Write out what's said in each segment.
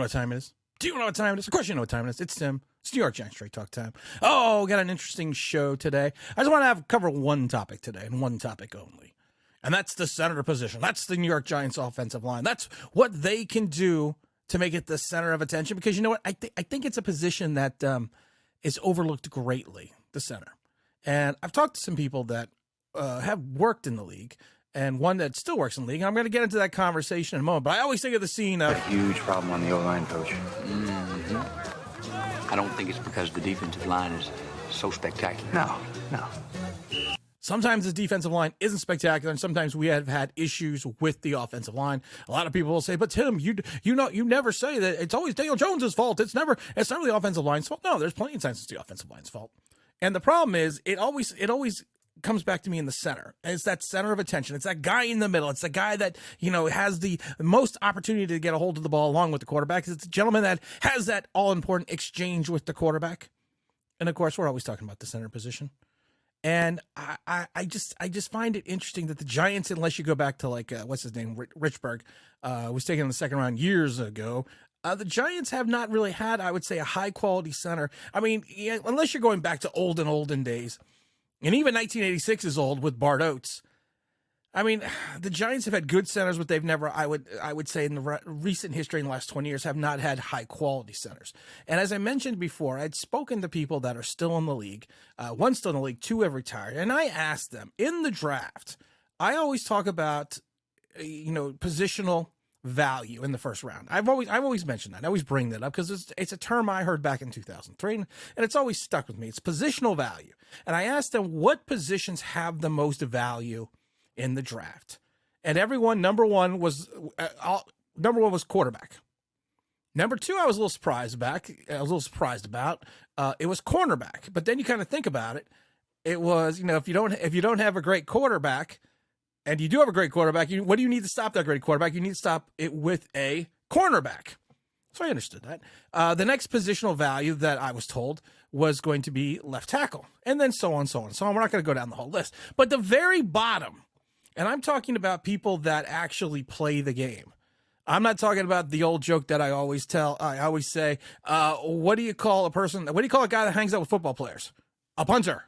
what time it is? Do you know what time it is? Of course you know what time it is. It's Tim. It's New York Giants Straight Talk time. Oh, got an interesting show today. I just want to cover one topic today and one topic only. And that's the center position. That's the New York Giants offensive line. That's what they can do to make it the center of attention. Because you know what? I think it's a position that is overlooked greatly, the center. And I've talked to some people that have worked in the league, and one that still works in the league. And I'm going to get into that conversation in a moment. But I always think of the scene of... A huge problem on the O-line, Coach. I don't think it's because the defensive line is so spectacular. No. Sometimes the defensive line isn't spectacular, and sometimes we have had issues with the offensive line. A lot of people will say, "But Tim, you never say that it's always Daniel Jones's fault. It's never the offensive line's fault." No, there's plenty of times it's the offensive line's fault. And the problem is, it always comes back to me in the center. It's that center of attention. It's that guy in the middle. It's the guy that, has the most opportunity to get a hold of the ball along with the quarterback. It's the gentleman that has that all-important exchange with the quarterback. And, of course, we're always talking about the center position. And I just find it interesting that the Giants, unless you go back to, what's his name, Richburg, was taken in the second round years ago, the Giants have not really had, I would say, a high-quality center. I mean, unless you're going back to olden days. And even 1986 is old with Bart Oates. I mean, the Giants have had good centers, but they've never, I would say, in the recent history in the last 20 years, have not had high-quality centers. And as I mentioned before, I'd spoken to people that are still in the league. One still in the league, two have retired. And I asked them, in the draft, I always talk about, positional value in the first round. I've always mentioned that. I always bring that up because it's a term I heard back in 2003, and it's always stuck with me. It's positional value. And I asked them, what positions have the most value in the draft? And everyone, number one was quarterback. Number two, I was a little surprised about. It was cornerback. But then you kind of think about it. It was, if you don't have a great quarterback, and you do have a great quarterback, what do you need to stop that great quarterback? You need to stop it with a cornerback. So I understood that. The next positional value that I was told was going to be left tackle, and then so on. We're not going to go down the whole list. But the very bottom, and I'm talking about people that actually play the game. I'm not talking about the old joke that I always tell. I always say, what do you call a guy that hangs out with football players? A punter.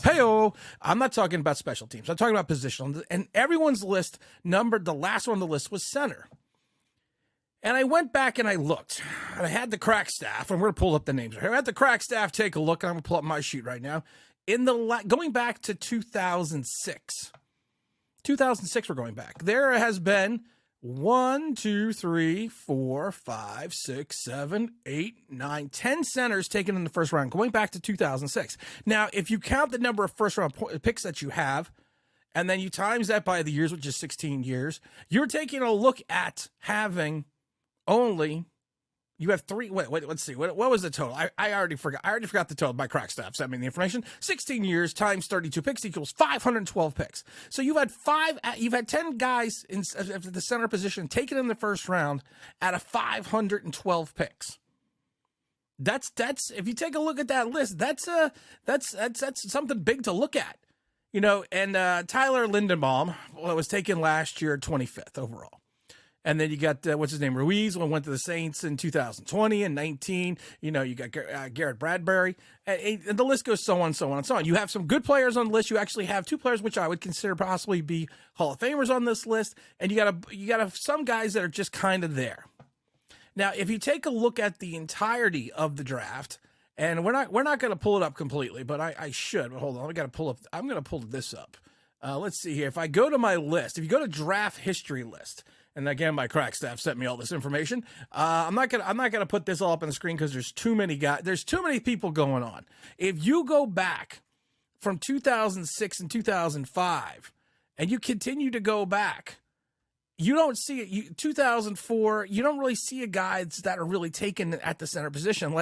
Hey-oh, I'm not talking about special teams. I'm talking about positional. And everyone's list numbered, the last one on the list was center. And I went back and I looked. And I had the crack staff, and we're going to pull up the names. I had the crack staff take a look, and I'm going to pull up my sheet right now. Going back to 2006. 2006 we're going back. There has been 1, 2, 3, 4, 5, 6, 7, 8, 9, 10 centers taken in the first round, going back to 2006. Now, if you count the number of first-round picks that you have, and then you times that by the years, which is 16 years, you're taking a look at having only... You have three. Wait. Let's see. What was the total? I already forgot. I already forgot the total. My crack staff sent me the information. 16 years times 32 picks equals 512 picks. So you've had 10 guys in the center position taken in the first round out of 512 picks. That's if you take a look at that list, that's something big to look at. And Tyler Lindenbaum was taken last year 25th overall. And then you got, what's his name, Ruiz, went to the Saints in 2020 and 19. You got Garrett Bradbury. And the list goes so on. You have some good players on the list. You actually have two players which I would consider possibly be Hall of Famers on this list. And you got some guys that are just kind of there. Now, if you take a look at the entirety of the draft, and we're not going to pull it up completely, but I should. But hold on, I'm going to pull this up. Let's see here. If I go to my list, if you go to draft history list, and again, my crack staff sent me all this information. I'm not gonna put this all up on the screen because there's too many guys. There's too many people going on. If you go back from 2006 and 2005, and you continue to go back, you don't see it. 2004, you don't really see a guys that are really taken at the center position,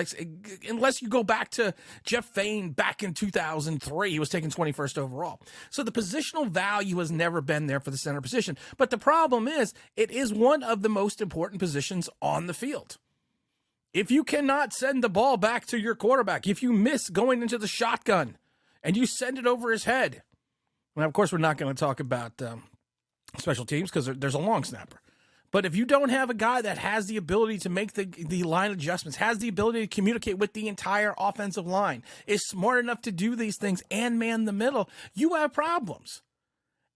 unless you go back to Jeff Fain back in 2003. He was taken 21st overall. So the positional value has never been there for the center position. But the problem is, it is one of the most important positions on the field. If you cannot send the ball back to your quarterback, if you miss going into the shotgun and you send it over his head, and of course we're not going to talk about special teams because there's a long snapper. But if you don't have a guy that has the ability to make the line adjustments, has the ability to communicate with the entire offensive line, is smart enough to do these things and man the middle, you have problems.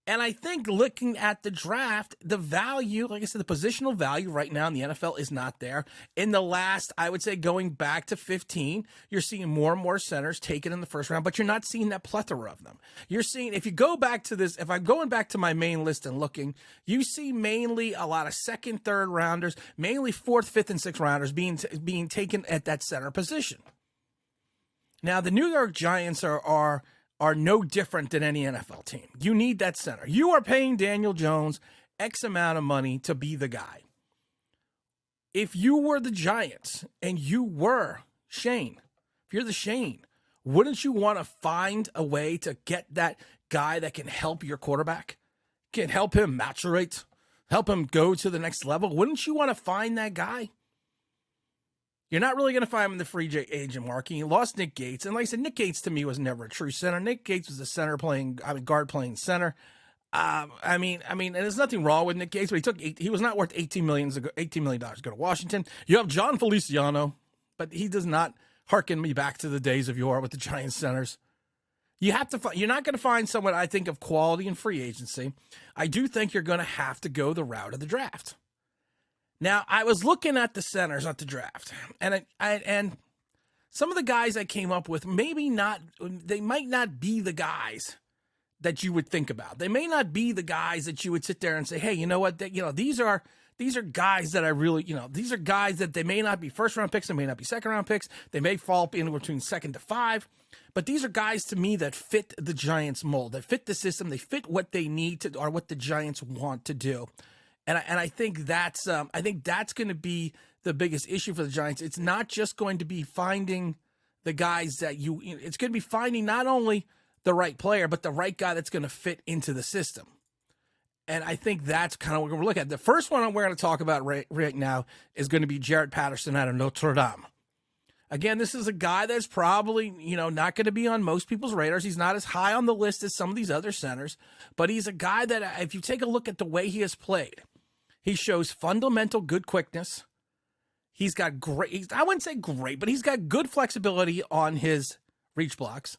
And I think looking at the draft, the value, like I said, the positional value right now in the NFL is not there. In the last, I would say going back to 15, you're seeing more and more centers taken in the first round, but you're not seeing that plethora of them. You're seeing, if you go back to this, if I'm going back to my main list and looking, you see mainly a lot of second, third rounders, mainly fourth, fifth, and sixth rounders being taken at that center position. Now, the New York Giants are no different than any NFL team. You need that center. You are paying Daniel Jones X amount of money to be the guy. If you were the Giants and you were Shane, if you're the Shane, wouldn't you want to find a way to get that guy that can help your quarterback, can help him maturate, help him go to the next level? Wouldn't you want to find that guy? You're not really going to find him in the free agent market. You lost Nick Gates. And like I said, Nick Gates to me was never a true center. Nick Gates was a guard playing center. And there's nothing wrong with Nick Gates, but he was not worth $18 million to go to Washington. You have John Feliciano, but he does not hearken me back to the days of yore with the Giants centers. You're not going to find someone, I think, of quality in free agency. I do think you're going to have to go the route of the draft. Now, I was looking at the centers at the draft, and and some of the guys I came up with, they might not be the guys that you would think about. They may not be the guys that you would sit there and say, hey, you know what, these are guys that I really, these are guys that they may not be first round picks, they may not be second round picks, they may fall in between 2nd to 5, but these are guys to me that fit the Giants mold, that fit the system, they fit what they need to, or what the Giants want to do. And I think that's going to be the biggest issue for the Giants. It's not just going to be finding the guys it's going to be finding not only the right player, but the right guy that's going to fit into the system. And I think that's kind of what we're going to look at. The first one we're going to talk about right now is going to be Jaret Patterson out of Notre Dame. Again, this is a guy that's probably, not going to be on most people's radars. He's not as high on the list as some of these other centers, but he's a guy that if you take a look at the way he has played, he shows fundamental good quickness. He's got I wouldn't say great, but he's got good flexibility on his reach blocks.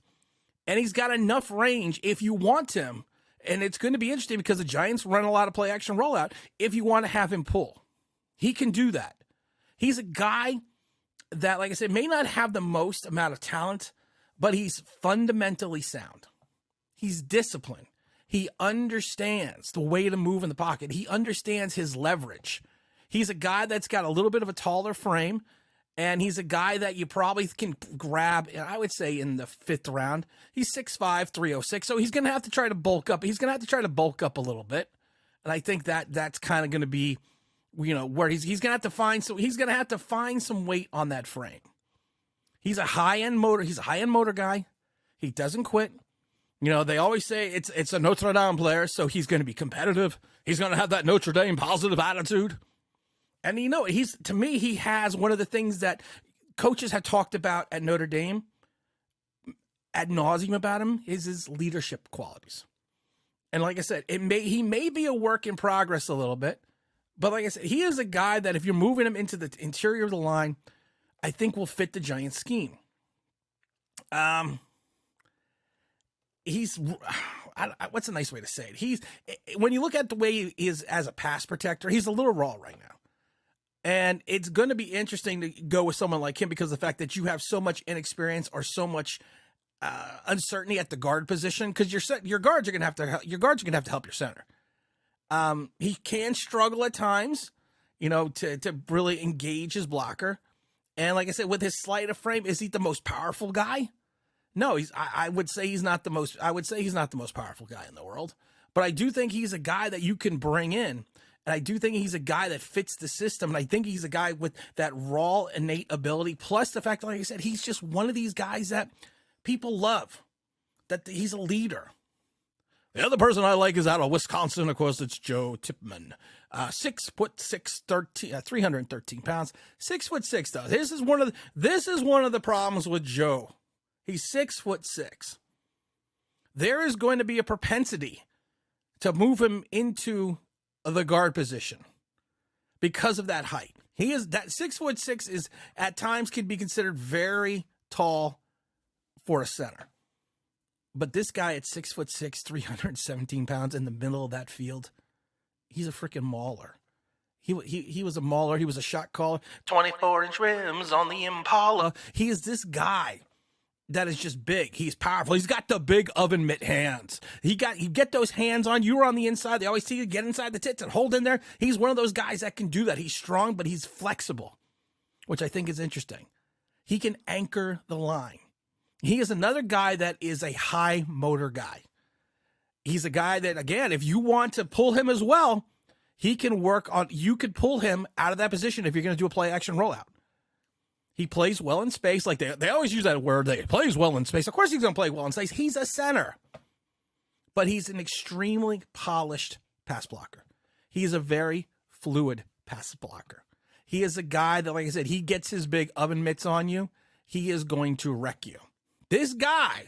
And he's got enough range if you want him. And it's going to be interesting because the Giants run a lot of play action rollout. If you want to have him pull, he can do that. He's a guy that, like I said, may not have the most amount of talent, but he's fundamentally sound. He's disciplined. He understands the way to move in the pocket. He understands his leverage. He's a guy that's got a little bit of a taller frame, and he's a guy that you probably can grab, I would say, in the 5th round. He's 6'5", 306, so he's going to have to try to bulk up. He's going to have to try to bulk up a little bit, and I think that's kind of going to be, where he's going to have to find. So he's going to have to find some weight on that frame. He's a high-end motor guy. He doesn't quit. They always say it's a Notre Dame player, so he's going to be competitive. He's going to have that Notre Dame positive attitude. And, to me, he has one of the things that coaches have talked about at Notre Dame ad nauseum about him is his leadership qualities. And like I said, he may be a work in progress a little bit, but like I said, he is a guy that if you're moving him into the interior of the line, I think will fit the Giants scheme. What's a nice way to say it? When you look at the way he is as a pass protector, he's a little raw right now. And it's going to be interesting to go with someone like him because of the fact that you have so much inexperience or so much uncertainty at the guard position, because your guards are going to have to help your center. He can struggle at times, to really engage his blocker. And like I said, with his sleight of frame, is he the most powerful guy? No, I would say he's not the most powerful guy in the world, but I do think he's a guy that you can bring in. And I do think he's a guy that fits the system. And I think he's a guy with that raw, innate ability. Plus the fact that, like I said, he's just one of these guys that people love, that he's a leader. The other person I like is out of Wisconsin. Of course, it's Joe Tipman. 6'6", 313 pounds. 6'6", though. This is one of the problems with Joe. He's 6'6". There is going to be a propensity to move him into the guard position. because of that height. He is that 6'6" is at times can be considered very tall for a center. But this guy at 6'6", 317 pounds in the middle of that field, he's a freaking mauler. He was a mauler. He was a shot caller. 24-inch rims on the Impala. He is this guy that is just big. He's powerful. He's got the big oven mitt hands. You get those hands on. You were on the inside. They always see you get inside the tits and hold in there. He's one of those guys that can do that. He's strong, but he's flexible, which I think is interesting. He can anchor the line. He is another guy that is a high motor guy. He's a guy that, again, if you want to pull him as well, he can work on, you could pull him out of that position if you're going to do a play action rollout. He plays well in space. Like they always use that word. He plays well in space. Of course he's going to play well in space. He's a center. But he's an extremely polished pass blocker. He is a very fluid pass blocker. He is a guy that, like I said, he gets his big oven mitts on you. He is going to wreck you. This guy,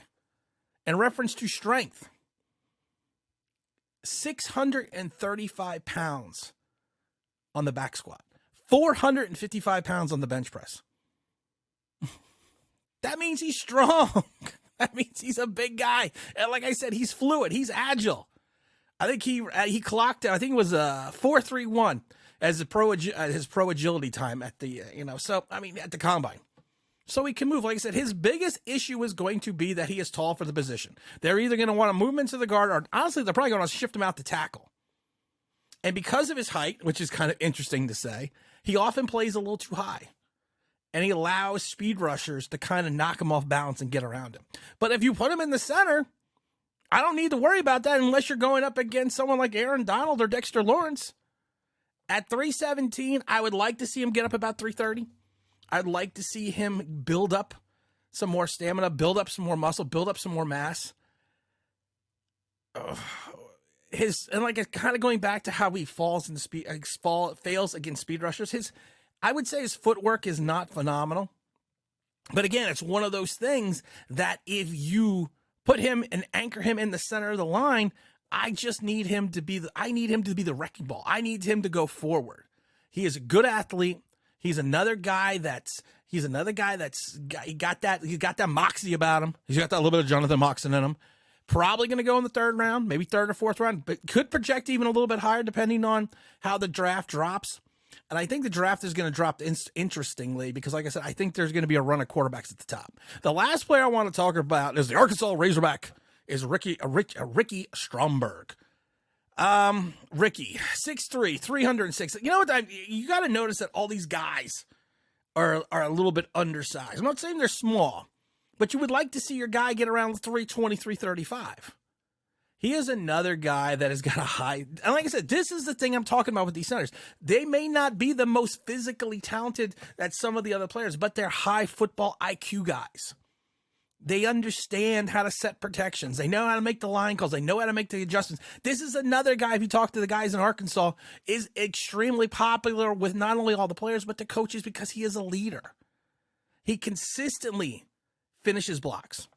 in reference to strength, 635 pounds on the back squat, 455 pounds on the bench press. That means he's strong. That means he's a big guy. And like I said, he's fluid. He's agile. I think he clocked, I think it was 4.31 as his pro agility time at the, at the combine. So he can move. Like I said, his biggest issue is going to be that he is tall for the position. They're either going to want to move him into the guard, or honestly, they're probably going to shift him out to tackle. And because of his height, which is kind of interesting to say, he often plays a little too high. And he allows speed rushers to kind of knock him off balance and get around him. But if you put him in the center, I don't need to worry about that unless you're going up against someone like Aaron Donald or Dexter Lawrence. At 317, I would like to see him get up about 330. I'd like to see him build up some more stamina, build up some more muscle, build up some more mass. Kind of going back to how he fails against speed rushers. I would say his footwork is not phenomenal. But again, it's one of those things that if you put him and anchor him in the center of the line, I need him to be the wrecking ball. I need him to go forward. He is a good athlete. He's another guy that's got that moxie about him. He's got that little bit of Jonathan Moxon in him. Probably going to go in the third round, maybe third or fourth round, but could project even a little bit higher depending on how the draft drops. And I think the draft is going to drop interestingly because, like I said, I think there's going to be a run of quarterbacks at the top. The last player I want to talk about is the Arkansas Razorback, is Ricky Stromberg. Ricky, 6'3", 306. You know what? You got to notice that all these guys are a little bit undersized. I'm not saying they're small, but you would like to see your guy get around 320, 335. He is another guy that has got a high, and like I said, this is the thing I'm talking about with these centers. They may not be the most physically talented at some of the other players, but they're high football IQ guys. They understand how to set protections. They know how to make the line calls. They know how to make the adjustments. This is another guy, if you talk to the guys in Arkansas, is extremely popular with not only all the players, but the coaches because he is a leader. He consistently finishes blocks,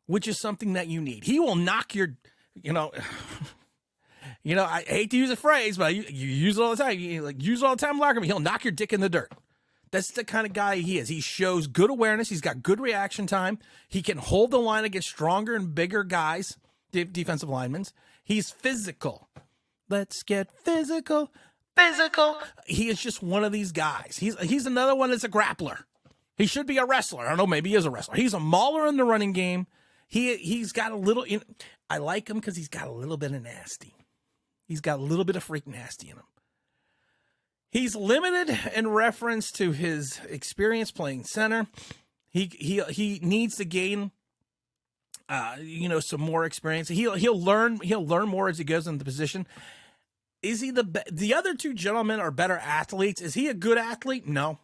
which is something that you need. He will knock your... I hate to use a phrase, but you use it all the time. You use it all the time, locker room. He'll knock your dick in the dirt. That's the kind of guy he is. He shows good awareness. He's got good reaction time. He can hold the line against stronger and bigger guys, defensive linemen. He's physical. Let's get physical. He is just one of these guys. He's another one that's a grappler. He should be a wrestler. I don't know. Maybe he is a wrestler. He's a mauler in the running game. He's got a little... I like him because he's got a little bit of nasty. He's got a little bit of freak nasty in him. He's limited in reference to his experience playing center. He needs to gain, some more experience. He'll learn more as he goes into the position. Is he the other two gentlemen are better athletes? Is he a good athlete? No.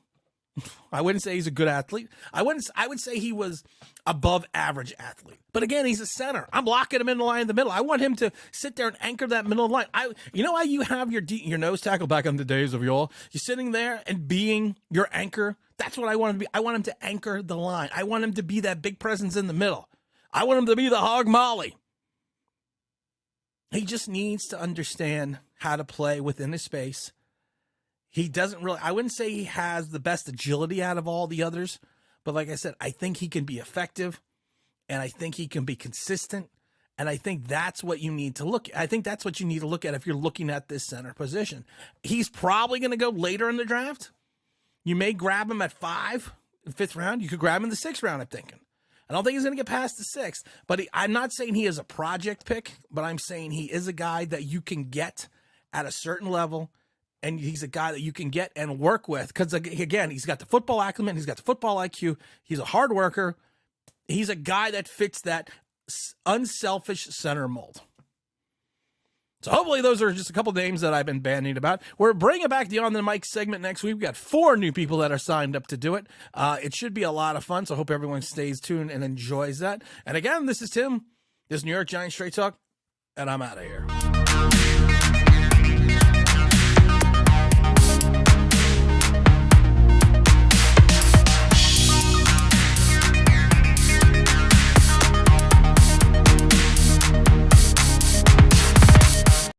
I wouldn't say he's a good athlete. I would say he was above average athlete. But again, he's a center. I'm locking him in the line in the middle. I want him to sit there and anchor that middle line. You know how you have your nose tackle back in the days of y'all? You're sitting there and being your anchor. That's what I want him to be. I want him to anchor the line. I want him to be that big presence in the middle. I want him to be the hog molly. He just needs to understand how to play within his space. He doesn't really, I wouldn't say he has the best agility out of all the others, but like I said, I think he can be effective and I think he can be consistent. And I think that's what you need to look at. I think that's what you need to look at if you're looking at this center position. He's probably going to go later in the draft. You may grab him at 5, 5th round. You could grab him in the 6th round, I'm thinking. I don't think he's going to get past the 6th, but I'm not saying he is a project pick, but I'm saying he is a guy that you can get at a certain level. And he's a guy that you can get and work with because, again, he's got the football acumen. He's got the football IQ. He's a hard worker. He's a guy that fits that unselfish center mold. So hopefully those are just a couple names that I've been bandying about. We're bringing back the On the Mic segment next week. We've got 4 new people that are signed up to do it. It should be a lot of fun, so I hope everyone stays tuned and enjoys that. And again, this is Tim. This is New York Giants Straight Talk, and I'm out of here.